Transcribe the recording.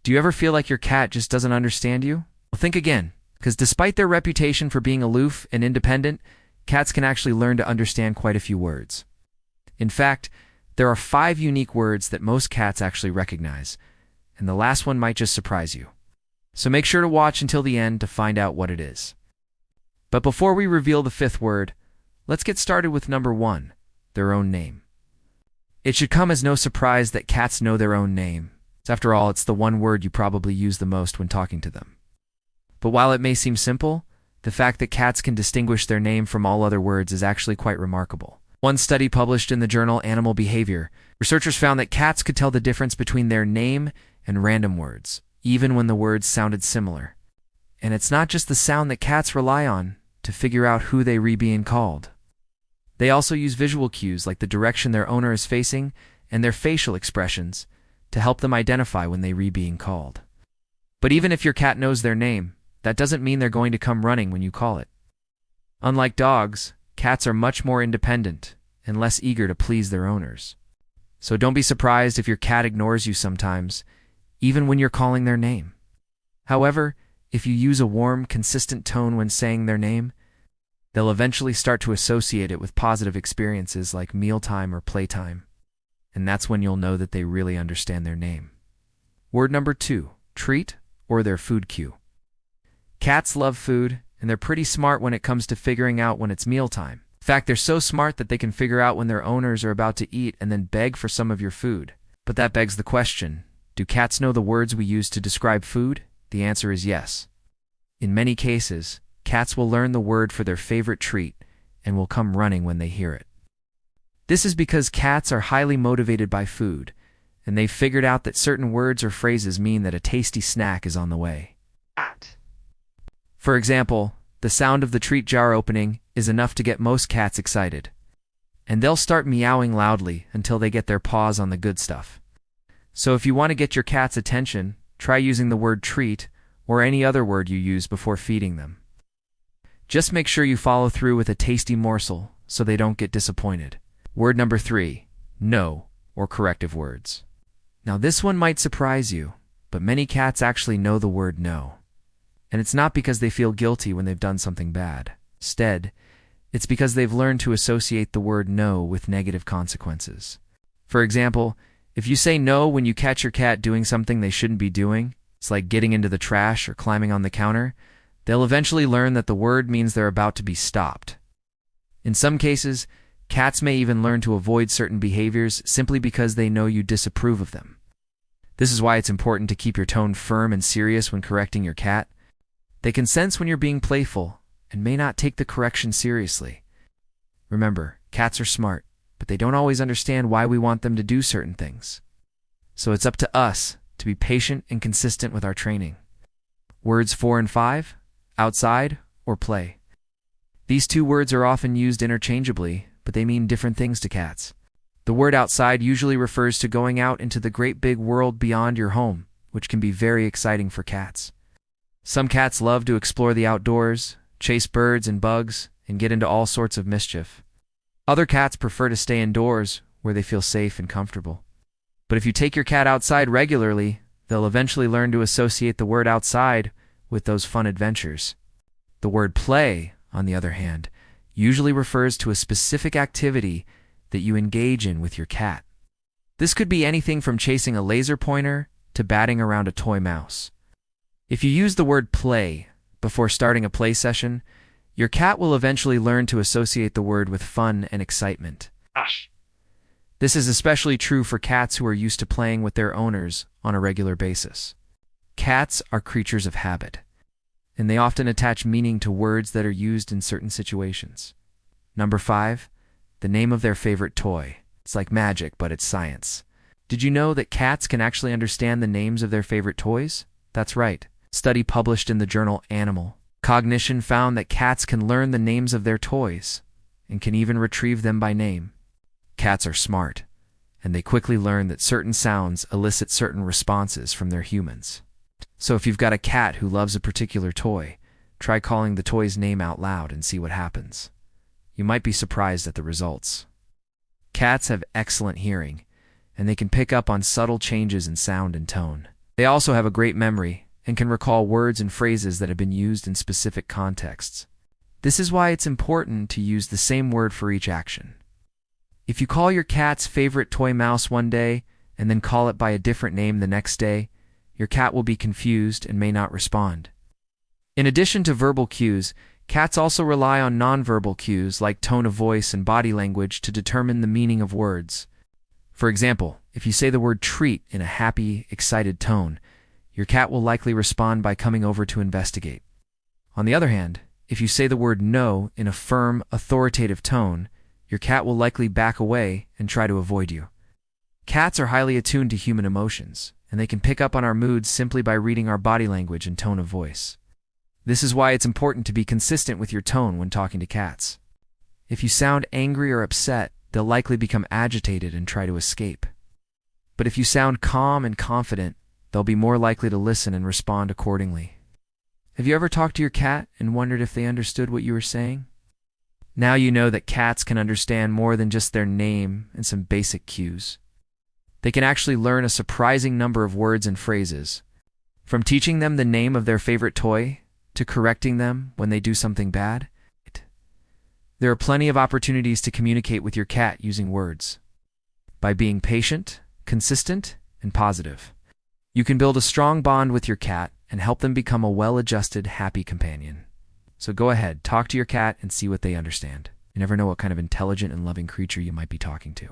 Do you ever feel like your cat just doesn't understand you? Well, think again, because despite their reputation for being aloof and independent, cats can actually learn to understand quite a few words. In fact, there are 5 unique words that most cats actually recognize, and the last one might just surprise you. So make sure to watch until the end to find out what it is. But before we reveal the 5th word, let's get started with number 1, their own name. It should come as no surprise that cats know their own name. After all, it's the one word you probably use the most when talking to them. But while it may seem simple, the fact that cats can distinguish their name from all other words is actually quite remarkable. One study published in the journal Animal Behavior, researchers found that cats could tell the difference between their name and random words, even when the words sounded similar. And it's not just the sound that cats rely on to figure out who they are being called. They also use visual cues like the direction their owner is facing and their facial expressions to help them identify when they are being called. But even if your cat knows their name, that doesn't mean they're going to come running when you call it. Unlike dogs, cats are much more independent and less eager to please their owners. So don't be surprised if your cat ignores you sometimes, even when you're calling their name. However, if you use a warm, consistent tone when saying their name, they'll eventually start to associate it with positive experiences like mealtime or playtime. And that's when you'll know that they really understand their name. Word number 2, treat, or their food cue. Cats love food, and they're pretty smart when it comes to figuring out when it's mealtime. In fact, they're so smart that they can figure out when their owners are about to eat and then beg for some of your food. But that begs the question, do cats know the words we use to describe food? The answer is yes. In many cases, cats will learn the word for their favorite treat and will come running when they hear it. This is because cats are highly motivated by food, and they've figured out that certain words or phrases mean that a tasty snack is on the way. For example, the sound of the treat jar opening is enough to get most cats excited, and they'll start meowing loudly until they get their paws on the good stuff. So if you want to get your cat's attention, try using the word treat or any other word you use before feeding them. Just make sure you follow through with a tasty morsel so they don't get disappointed. Word number 3, no, or corrective words. Now this one might surprise you, but many cats actually know the word no. And it's not because they feel guilty when they've done something bad. Instead, it's because they've learned to associate the word no with negative consequences. For example, if you say no when you catch your cat doing something they shouldn't be doing, it's like getting into the trash or climbing on the counter, they'll eventually learn that the word means they're about to be stopped. In some cases, cats may even learn to avoid certain behaviors simply because they know you disapprove of them. This is why it's important to keep your tone firm and serious when correcting your cat. They can sense when you're being playful and may not take the correction seriously. Remember, cats are smart, but they don't always understand why we want them to do certain things. So it's up to us to be patient and consistent with our training. Words 4 and 5, outside or play. These 2 words are often used interchangeably, but they mean different things to cats. The word outside usually refers to going out into the great big world beyond your home, which can be very exciting for cats. Some cats love to explore the outdoors, chase birds and bugs, and get into all sorts of mischief. Other cats prefer to stay indoors, where they feel safe and comfortable. But if you take your cat outside regularly, they'll eventually learn to associate the word outside with those fun adventures. The word play, on the other hand, usually refers to a specific activity that you engage in with your cat. This could be anything from chasing a laser pointer to batting around a toy mouse. If you use the word play before starting a play session, your cat will eventually learn to associate the word with fun and excitement. This is especially true for cats who are used to playing with their owners on a regular basis. Cats are creatures of habit, and they often attach meaning to words that are used in certain situations. Number 5, the name of their favorite toy. It's like magic, but it's science. Did you know that cats can actually understand the names of their favorite toys? That's right. A study published in the journal Animal Cognition found that cats can learn the names of their toys and can even retrieve them by name. Cats are smart, and they quickly learn that certain sounds elicit certain responses from their humans. So if you've got a cat who loves a particular toy, try calling the toy's name out loud and see what happens. You might be surprised at the results. Cats have excellent hearing, and they can pick up on subtle changes in sound and tone. They also have a great memory and can recall words and phrases that have been used in specific contexts. This is why it's important to use the same word for each action. If you call your cat's favorite toy mouse one day and then call it by a different name the next day, your cat will be confused and may not respond. In addition to verbal cues, cats also rely on nonverbal cues like tone of voice and body language to determine the meaning of words. For example, if you say the word treat in a happy, excited tone, your cat will likely respond by coming over to investigate. On the other hand, if you say the word no in a firm, authoritative tone, your cat will likely back away and try to avoid you. Cats are highly attuned to human emotions, and they can pick up on our moods simply by reading our body language and tone of voice. This is why it's important to be consistent with your tone when talking to cats. If you sound angry or upset, they'll likely become agitated and try to escape. But if you sound calm and confident, they'll be more likely to listen and respond accordingly. Have you ever talked to your cat and wondered if they understood what you were saying? Now you know that cats can understand more than just their name and some basic cues. They can actually learn a surprising number of words and phrases. From teaching them the name of their favorite toy to correcting them when they do something bad, there are plenty of opportunities to communicate with your cat using words. By being patient, consistent, and positive, you can build a strong bond with your cat and help them become a well-adjusted, happy companion. So go ahead, talk to your cat and see what they understand. You never know what kind of intelligent and loving creature you might be talking to.